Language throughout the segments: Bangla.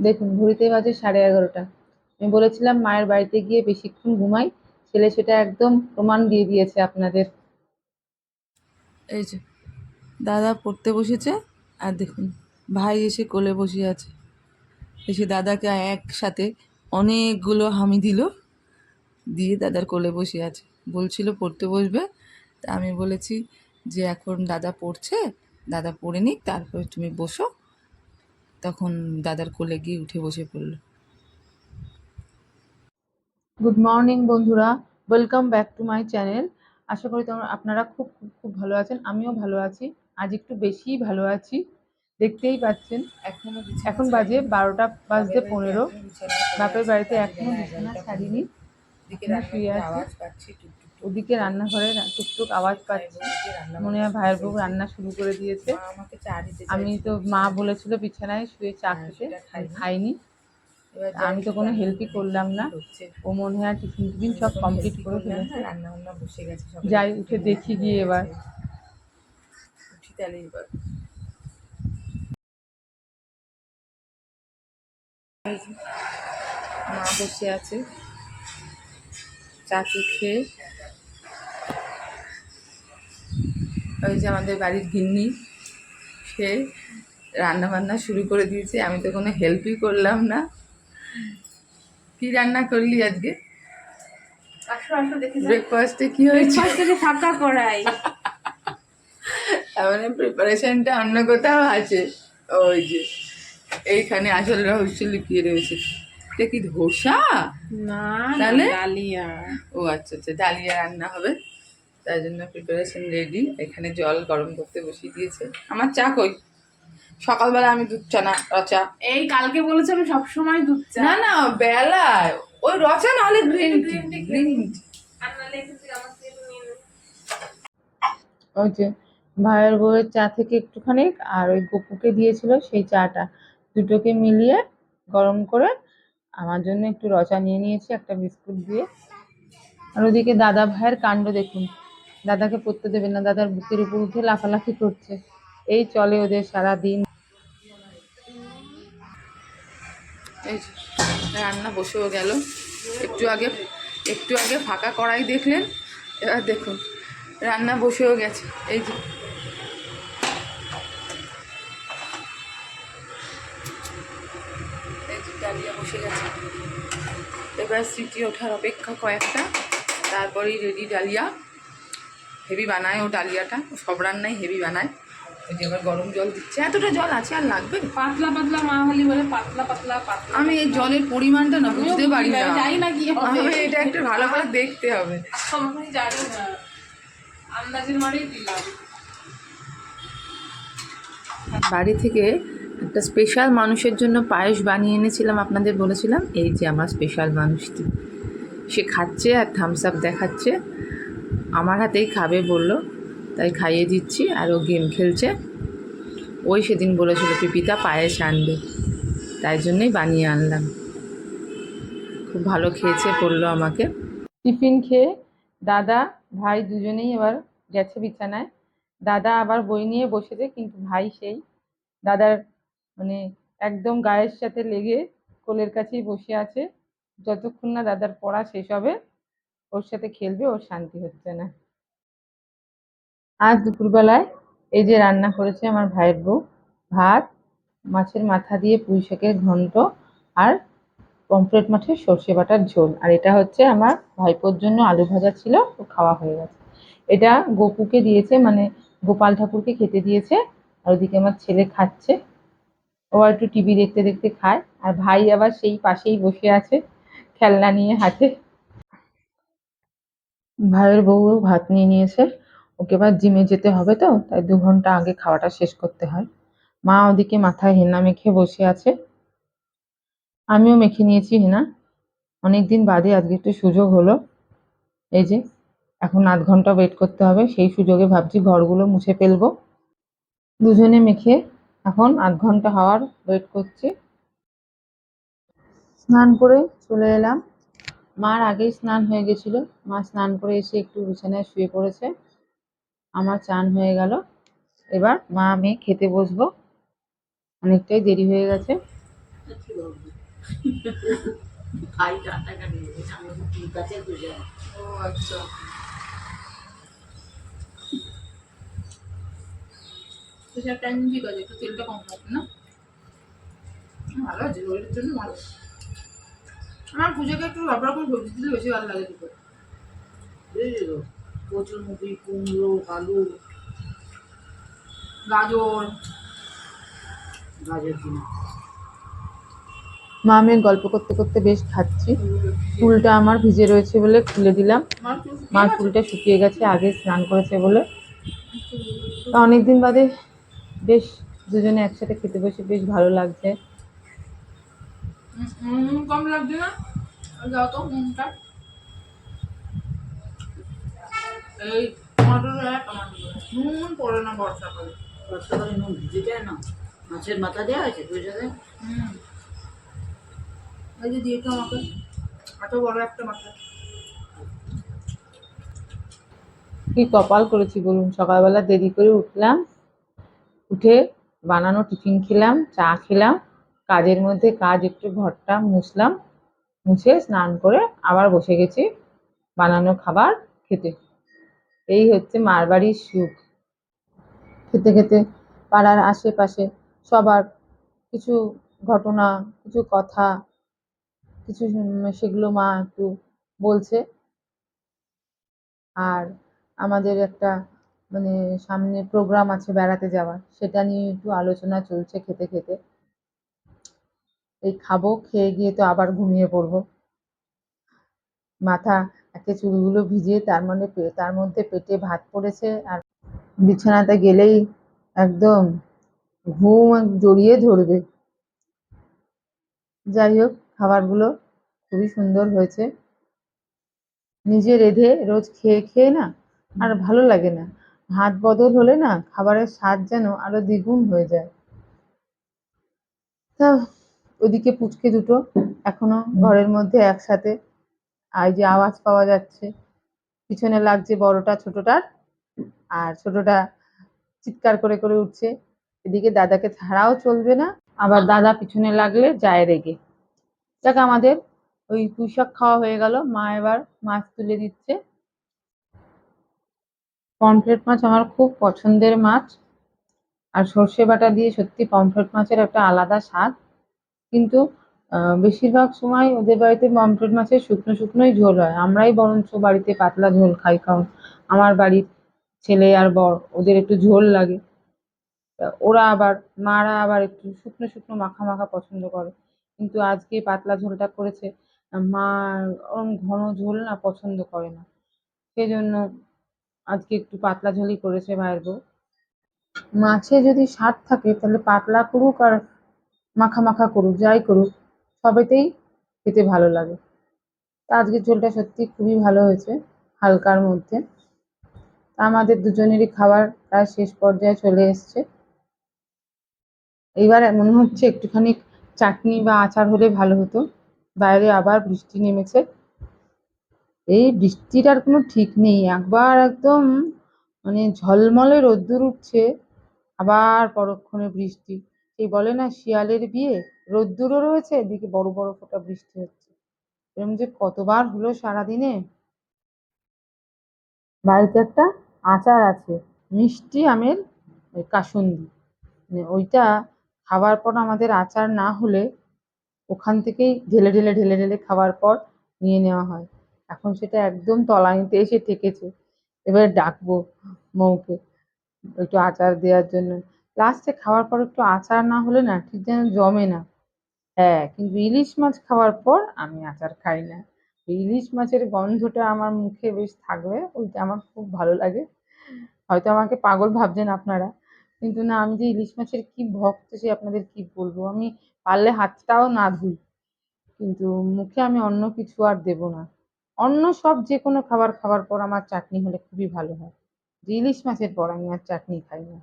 দেখুন ঘড়িতে বাজে 11:30। আমি বলেছিলাম মায়ের বাড়িতে গিয়ে বেশিক্ষণ ঘুমাই, ছেলে সেটা একদম প্রমাণ দিয়ে দিয়েছে আপনাদের। এই যে দাদা পড়তে বসেছে, আর দেখুন ভাই এসে কোলে বসে আছে। এসে দাদাকে একসাথে অনেকগুলো হামি দিল, দিয়ে দাদার কোলে বসে আছে। বলছিল পড়তে বসবে, তা আমি বলেছি যে এখন দাদা পড়ছে, দাদা পড়ে নিক, তারপরে তুমি বসো। তখন দাদার কোলে গিয়ে উঠে বসে পড়লো। গুড মর্নিং বন্ধুরা, welcome back to my channel. আশা করি আপনারা খুব খুব খুব ভালো আছেন, আমিও ভালো আছি। আজ একটু বেশিই ভালো আছি, দেখতেই পাচ্ছেন। এখন বাজে 12:15। বাপের বাড়িতে এখনো বিছানা ছাড়িনি, এখনো শুয়ে আছি। ওদিকে রান্নাঘরে টুকটুক আওয়াজ পাচ্ছি, মনে হয় ভাইয়ের বউ রান্না শুরু করে দিয়েছে। আমি তো মা বলেছিল বিছানায় শুয়ে চা খেতে, খাইনি। আমি তো কোনো হেল্পই করলাম না। ও মনে হয় টিফিন সব কমপ্লিট করে ফেলেছে। রান্না বান্না বসে গেছে, যাই উঠে দেখি গিয়ে এবার। উঠি তাহলে এবার মা বসে আছে চাচু খেয়ে। ওই যে আমাদের বাড়ির গিন্নি, সে রান্না বান্না শুরু করে দিয়েছে, আমি তো কোনো হেল্পই করলাম না। কি রান্না করলি আজকে? ব্রেকফাস্টে কি হয়েছে? ফাঁকা করাই মানে প্রিপারেশনটা অন্য কোথাও আছে। ওই যে এইখানে আসল রহস্য লুকিয়ে রয়েছে। এটা কি ধোসা? না, তাহলে ডালিয়া। ও আচ্ছা আচ্ছা, ডালিয়া রান্না হবে, তাই জন্য প্রিপারেশন রেডি। এখানে জল গরম করতে বসিয়ে দিয়েছে। আমার চা কই? সকালবেলা আমি দুধ চা না রচা। এই কালকে বলেছে আমি সবসময় দুধ চা। না না, বেলায় ওই রচা নাহলে গ্রিন টি। ওই যে ভাইয়ের বউয়ের চা থেকে একটুখানি আর ওই গপুকে দিয়েছিল সেই চাটা, দুটোকে মিলিয়ে গরম করে আমার জন্য একটু রচা নিয়ে নিয়েছি একটা বিস্কুট দিয়ে। আর ওদিকে দাদা ভাইয়ের কাণ্ড দেখুন, দাদাকে পড়তে দেবে না, দাদার বুকের উপর উঠে লাফালাফি করছে। এই চলে ওদের সারা দিন। এই যে রান্না বসেও গেল। একটু আগে ফাঁকা কড়াই দেখলেন, এবার দেখুন রান্না বসেও গেছে। এই যে ডালিয়া বসে গেছে, এবার সিটি ওঠার অপেক্ষা কয়েকটা, তারপরেই রেডি ডালিয়া। হেভি বানায় ও ডালিয়াটা, সব রান্নাই হেভি বানায়। ওই যে এবার গরম জল দিচ্ছে। এতটা জল আছে আর লাগবে? পাতলা পাতলা মা হলি বলে পাতলা পাতলা পাতলা। আমি এই জলের পরিমাণটা না বুঝতে পারি না, জানি না কি হবে। এটা একটু ভালো করে দেখতে হবে। আমি জানি না, আন্দাজের মারেই দিলাম। বাড়ি থেকে একটা স্পেশাল মানুষের জন্য পায়েস বানিয়ে এনেছিলাম, আপনাদের বলেছিলাম। এই যে আমার স্পেশাল মানুষটি, সে খাচ্ছে আর থামস আপ দেখাচ্ছে। আমার হাতেই খাবে বলল, তাই খাইয়ে দিচ্ছি। আর ও গেম খেলছে। ওই সেদিন বলেছিল পিপিতা পায়েস আনবে, তাই জন্যই বানিয়ে আনলাম। খুব ভালো খেয়েছে বললো আমাকে। টিফিন খেয়ে দাদা ভাই দুজনেই এবার গেছে বিছানায়। দাদা আবার বই নিয়ে বসেছে, কিন্তু ভাই সেই দাদার মানে একদম গায়ের সাথে লেগে কোলের কাছেই বসে আছে। যতক্ষণ না দাদার পড়া শেষ হবে ওর সাথে খেলবে, ওর শান্তি হচ্ছে না। আজ দুপুরবেলায় এই যে রান্না করেছে আমার ভাইয়ের বউ, ভাত, মাছের মাথা দিয়ে পুঁই শাকের ঘন্ট, আর পমফ্রেট মাছের সর্ষে বাটার ঝোল। আর এটা হচ্ছে আমার ভাইপোর জন্য আলু ভাজা ছিল, ও খাওয়া হয়ে গেছে। এটা গপুকে দিয়েছে, মানে গোপাল ঠাকুরকে খেতে দিয়েছে। আর ওদিকে আমার ছেলে খাচ্ছে, ও একটু টিভি দেখতে দেখতে খায়। আর ভাই আবার সেই পাশেই বসে আছে খেলনা নিয়ে হাতে। ভাইয়ের বউও ভাত নিয়ে নিয়েছে, ওকে এবার জিমে যেতে হবে, তো তাই 2 ঘন্টা আগে খাওয়াটা শেষ করতে হয়। মা ওদিকে মাথায় হেনা মেখে বসে আছে, আমিও মেখে নিয়েছি হেনা। অনেকদিন বাদে আজকে একটু সুযোগ হলো। এই যে এখন 8 ঘন্টা ওয়েট করতে হবে, সেই সুযোগে ভাবছি ঘরগুলো মুছে ফেলবো। দুজনে মেখে এখন 8 ঘন্টা হওয়ার ওয়েট করছি। স্নান করে চলে এলাম, মার আগেই স্নান হয়ে গেছিল। মা স্নান করে এসে একটু বিছানায় শুয়ে পড়েছে, আমার চান হয়ে গেল। এবার মা মেয়ে খেতে বসবো, অনেকটাই দেরি হয়ে গেছে। কি বলবো খাই কাটাকাটি আমাদের ঠিক আছে বুঝে ও আচ্ছা, প্রেশার টাইম ঠিক আছে, একটু তেলটা কম লাগবে না? ভালো আছে, শরীরের জন্য ভালো। আমার পুজোকে একটু সব রকম সবজি দিলে বেশি ভালো লাগে দুটো। বুঝেছো কচুরমুখী কুমড়ো আলু গাজর, গাজর দিন মা আমি গল্প করতে করতে বেশ খাচ্ছি। চুলটা আমার ভিজে রয়েছে বলে খুলে দিলাম। আমার চুল শুকিয়ে মার গেছে। চুলটা শুকিয়ে গেছে, আগে স্নান করেছে বলে। তো অনেকদিন বাদে বেশ দুজনে একসাথে খেতে বসে বেশ ভালো লাগছে। নুন কম লাগছে না? আর দাও তো নুনটা। এই টমেটো নুন পড়ে না বর্ষাকালে। বর্ষাকালে নুন ভিজে যায় না মাছের মাথা দেওয়া আছে তুই সাথে হুম, এই যে দিয়েছো আমাকে, এত বড় একটা মাথা। কি কপাল করেছি বলুন, সকালবেলা দেরি করে উঠলাম, উঠে বানানো টিফিন খেলাম, চা খেলাম, কাজের মধ্যে কাজ, একটু ঘরটা মুছলাম, মুছে স্নান করে আবার বসে গেছি বানানো খাবার খেতে। এই হচ্ছে মার বাড়ির সুখ। খেতে খেতে পাড়ার আশেপাশে সবার কিছু ঘটনা, কিছু কথা, কিছু সেগুলো মা একটু বলছে। আর আমাদের একটা মানে সামনে প্রোগ্রাম আছে বেড়াতে যাওয়ার, সেটা নিয়ে একটু আলোচনা চলছে খেতে খেতে। এই খাবো, খেয়ে গিয়ে তো আবার ঘুমিয়ে পড়বো। মাথা একে চুলগুলো ভিজে, তার মধ্যে পেটে ভাত পড়েছে, আর বিছানাতে গেলেই একদম ঘুম জড়িয়ে ধরবে। যাই হোক, খাবারগুলো খুবই সুন্দর হয়েছে। নিজে রেঁধে রোজ খেয়ে খেয়ে না আর ভালো লাগে না। হাত বদল হলে না খাবারের স্বাদ যেন আরো দ্বিগুণ হয়ে যায়। তা ওদিকে পুচকে দুটো এখনো ঘরের মধ্যে একসাথে, আর যে আওয়াজ পাওয়া যাচ্ছে পিছনে লাগছে বড়টা ছোটটার, আর ছোটটা চিৎকার করে করে উঠছে। এদিকে দাদাকে ছাড়াও চলবে না, আবার দাদা পিছনে লাগলে যায় রেগে। যাক, আমাদের ওই পুঁইশাক খাওয়া হয়ে গেল, মা এবার মাছ তুলে দিচ্ছে। পমফ্রেট মাছ আমার খুব পছন্দের মাছ, আর সর্ষে বাটা দিয়ে সত্যি পমফ্রেট মাছের একটা আলাদা স্বাদ। কিন্তু বেশিরভাগ সময় ওদের বাড়িতে পমফ্রেট মাছের শুকনো শুকনোই ঝোল হয়, আমরাই বরঞ্চ বাড়িতে পাতলা ঝোল খাই, কারণ আমার বাড়ির ছেলে আর বর ওদের একটু ঝোল লাগে। ওরা আবার মারা আবার একটু শুকনো শুকনো মাখা মাখা পছন্দ করে। কিন্তু আজকে পাতলা ঝোলটা করেছে, মা ওরম ঘন ঝোল না পছন্দ করে না, সেজন্য আজকে একটু পাতলা ঝোলই করেছে ভাইয়ের বউ। মাছে যদি স্বাদ থাকে তাহলে পাতলা করুক আর মাখা মাখা করুক, যাই করুক, সবেতেই খেতে ভালো লাগে। তা আজকের ঝোলটা সত্যি খুবই ভালো হয়েছে, হালকার মধ্যে। তা আমাদের দুজনেরই খাবার প্রায় শেষ পর্যায়ে চলে এসছে। এইবার মনে হচ্ছে একটুখানি চাটনি বা আচার হলে ভালো হতো। বাইরে আবার বৃষ্টি নেমেছে। এই বৃষ্টিটার কোনো ঠিক নেই, একবার একদম মানে ঝলমলে রোদ্দুর উঠছে, আবার পরক্ষণে বৃষ্টি। এই বলে না শিয়ালের বিয়ে, রোদ্দুরও রয়েছে, এদিকে বড় বড় ফোঁটা বৃষ্টি হচ্ছে। এরকম যে কতবার হলো সারাদিনে। বাড়িতে একটা আচার আছে, মিষ্টি আমের ওই কাসুন্দি, মানে ওইটা খাবার পর আমাদের আচার না হলে ওখান থেকেই ঢেলে ঢেলে ঢেলে ঢেলে খাওয়ার পর নিয়ে নেওয়া হয়। এখন সেটা একদম তলানিতে এসে ঠেকেছে। এবারে ডাকবো মৌকে একটু আচার দেওয়ার জন্য। লাস্টে খাওয়ার পর একটু আচার না হলে না ঠিক যেন জমে না। হ্যাঁ, কিন্তু ইলিশ মাছ খাওয়ার পর আমি আচার খাই না। ইলিশ মাছের গন্ধটা আমার মুখে বেশ থাকবে, ওইটা আমার খুব ভালো লাগে। হয়তো আমাকে পাগল ভাবছেন আপনারা, কিন্তু না, আমি যে ইলিশ মাছের কি ভক্ত সে আপনাদের কি বলবো। আমি পারলে হাতটাও না ধুই, কিন্তু মুখে আমি অন্য কিছু আর দেব না। অন্য সব যে কোনো খাবার খাওয়ার পর আমার চাটনি হলে খুবই ভালো হয়, যে ইলিশ মাছের পর আমি আর চাটনি খাই না।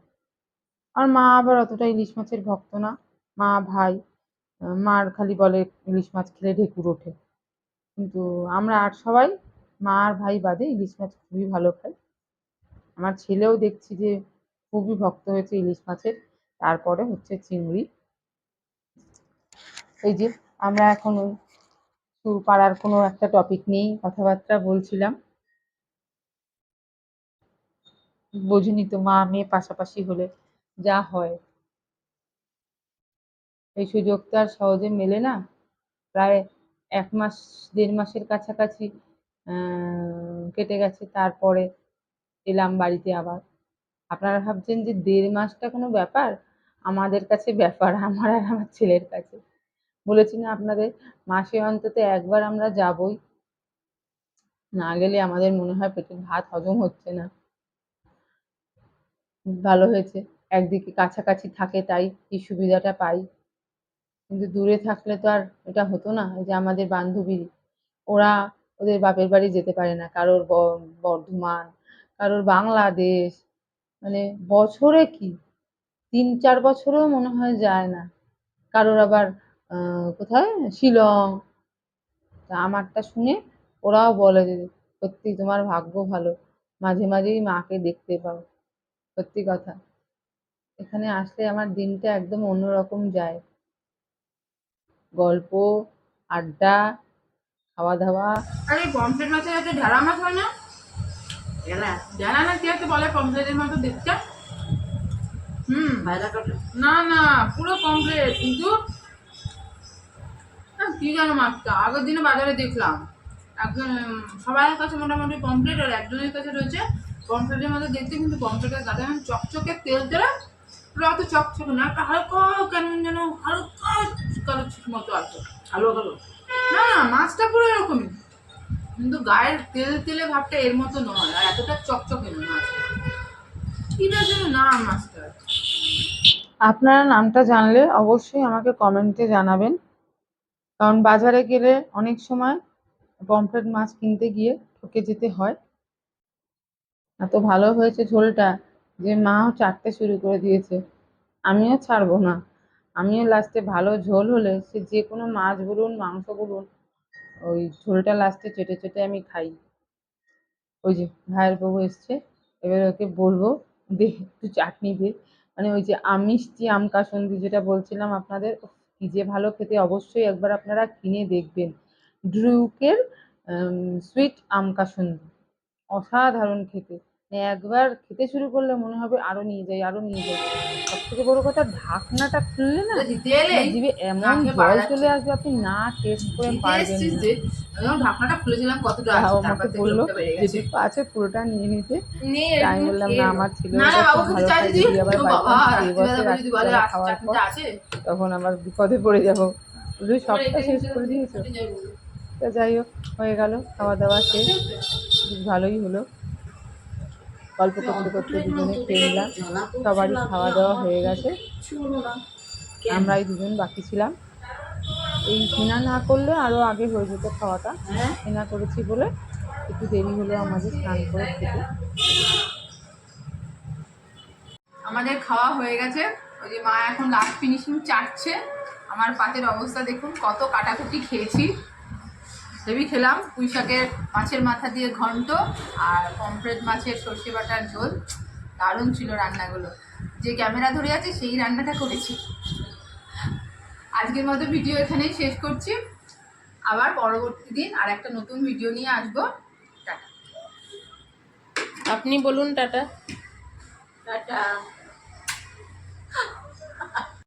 আর মা আবার অতটা ইলিশ মাছের ভক্ত না। মা ভাই, মার খালি বলে ইলিশ মাছ খেলে ঢেকুর ওঠে, কিন্তু আমরা আর সবাই মা আর ভাই বাদে ইলিশ মাছ খুবই ভালো খাই। আমার ছেলেও দেখছি যে খুবই ভক্ত হয়েছে ইলিশ মাছের, তারপরে হচ্ছে চিংড়ি। এই যে আমরা এখন ওই পাড়ার কোনো একটা টপিক নিয়েই কথাবার্তা বলছিলাম। বোঝেনি তো, মা মেয়ে পাশাপাশি হলে যা হয়, এই সুযোগ তো আর সহজে মেলে না। প্রায় 1 মাস 1.5 মাসের কাছাকাছি কেটে গেছে, তারপরে এলাম বাড়িতে আবার। আপনারা ভাবছেন যে 1.5 মাসটা কোনো ব্যাপার? আমাদের কাছে ব্যাপার, আমার আর আমার ছেলের কাছে। বলেছি না আপনাদের, মাসে অন্তত একবার আমরা যাবই, না গেলে আমাদের মনে হয় পেটের ভাত হজম হচ্ছে না। ভালো হয়েছে একদিকে কাছাকাছি থাকে, তাই এই সুবিধাটা পাই, কিন্তু দূরে থাকলে তো আর এটা হতো না। এই যে আমাদের বান্ধবী, ওরা ওদের বাপের বাড়ি যেতে পারে না, কারোর বর্ধমান, কারোর বাংলাদেশ, মানে বছরে কি 3-4 বছরেও মনে হয় যায় না, কারোর আবার কোথায় শিলং। তা আমারটা শুনে ওরাও বলে যে সত্যি তোমার ভাগ্য ভালো, মাঝে মাঝেই মাকে দেখতে পাও। সত্যি কথা, এখানে আসলে আমার দিনটা একদম অন্যরকম যায়। গল্প, আড্ডা, খাওয়া দাওয়া। আরে পমফ্রেট মাছের একটা ঢেড়া মাছ হয় না? এলা ঢেড়া না কি একটা বলে, পমফ্রেটের মতো দেখতে। বাইরে কাটে না না, পুরো পমফ্রেট, কিন্তু কি জানো মাছটা আগের দিনে বাজারে দেখলাম। একজন সবার কাছে মোটামুটি পমফ্রেট, আর একজনের কাছে রয়েছে পমফ্রেটের মতো দেখতে, কিন্তু পমফ্রেটের গায়ে যেমন চকচকে তেল তেলা, পুরো অত চকচকে না, একটা হালকা কেমন যেন হালকা কালো মতো আছে। আলু কালো না না, মাছটা পুরো এরকমই, কিন্তু গায়ের তেল তেলে ভাবটা এর মতো নয়, আর এতটা চকচকে নয় মাছটা। কি যেন নাম মাছটা। আপনারা নামটা জানলে অবশ্যই আমাকে কমেন্টে জানাবেন, কারণ বাজারে গেলে অনেক সময় পমফ্রেট মাছ কিনতে গিয়ে ঠকে যেতে হয়। এত ভালো হয়েছে ঝোলটা যে মাও চাটতে শুরু করে দিয়েছে, আমিও ছাড়বো না। আমিও লাস্টে ভালো ঝোল হলে সে যে কোনো মাছ বলুন মাংস বলুন, ওই ঝোলটা লাস্টে চেটে চেটে আমি খাই। ওই যে ভাইয়ের বউ এসছে, এবার ওকে বলবো দে একটু চাটনি দে, মানে ওই যে মিষ্টি আম কাসুন্দি যেটা বলছিলাম আপনাদের, উফ, কি যে ভালো খেতে, অবশ্যই একবার আপনারা কিনে দেখবেন। ড্রুকের সুইট আম কাসুন্দি অসাধারণ খেতে, মানে একবার খেতে শুরু করলে মনে হবে আরো নিয়ে যাই আরো নিয়ে যাই। সব থেকে বড় কথা, ঢাকনাটা খুললে না, দিতে মানে এলেই জিভে না এমন খেয়ে পারা জল যাচ্ছে চলে না। আসবে, আপনি না টেস্ট করে দিতে পারবেন এসছিস না। যে আমি যখন ঢাকনাটা খুলেছিলাম কতটা তা আছে, ও তারপর আমাকে থেকে বললো লোকটা বেড়ে গেছে। যেটুকু আছে পুরোটা নিয়ে নিতে। নিয়ে তা আমি এটুকু বললাম না, খেয়ে আমার ছেলেও না না, এটা বাবু খুব কিছু ভালো চাই খায়, দিদি। যদি আবার ও বাই বাবা, চান্স খেয়ে বসে রাত্রিবেলা যদি বলে রাত্রিবেলা খাওয়ার পর, চাটনিটা আছে, তখন আবার বিপদে পড়ে যাব। বলি তোমার সবটা এটা শেষ কিন্তু করে দিয়েছো। ফুটে যাবে বলে। তা যাই হোক, হয়ে গেল খাওয়া দাওয়া শেষ, বেশ ভালোই হলো। গল্প করতে করতে কমপ্লিট দুজনে মতো খেয়ে নিলাম, জ্বালা করছে সবারই খাওয়া লাগলে দাওয়া আমার হয়ে কিন্তু গেছে, কিচ্ছু হলো না। কেন? আমরাই দুজন বাকি ছিলাম। এই হিনা না করলে আরো আগে হয়ে যেত খাওয়াটা, হ্যাঁ হিনা করেছি বলে একটু দেরি হলো আমাদের স্নান করে খেতে। আমাদের খাওয়া হয়ে গেছে, ওই যে মা এখন লাস্ট ফিনিশিং চাটছে। আমার পাতের অবস্থা দেখুন, কত কাটাকুটি খেয়েছি। হেভি খেলাম, পুঁই শাকের মাছের মাথা দিয়ে ঘন্ট, আর পমফ্রেট মাছের সর্ষে বাটার ঝোল। দারুণ ছিল রান্নাগুলো, যে ক্যামেরা ধরে আছে সেই রান্নাটা করেছি। আজকের মতো ভিডিও এখানেই শেষ করছি, আবার পরবর্তী দিন আর একটা নতুন ভিডিও নিয়ে আসবো। টাটা। আপনি বলুন টাটা। টাটা।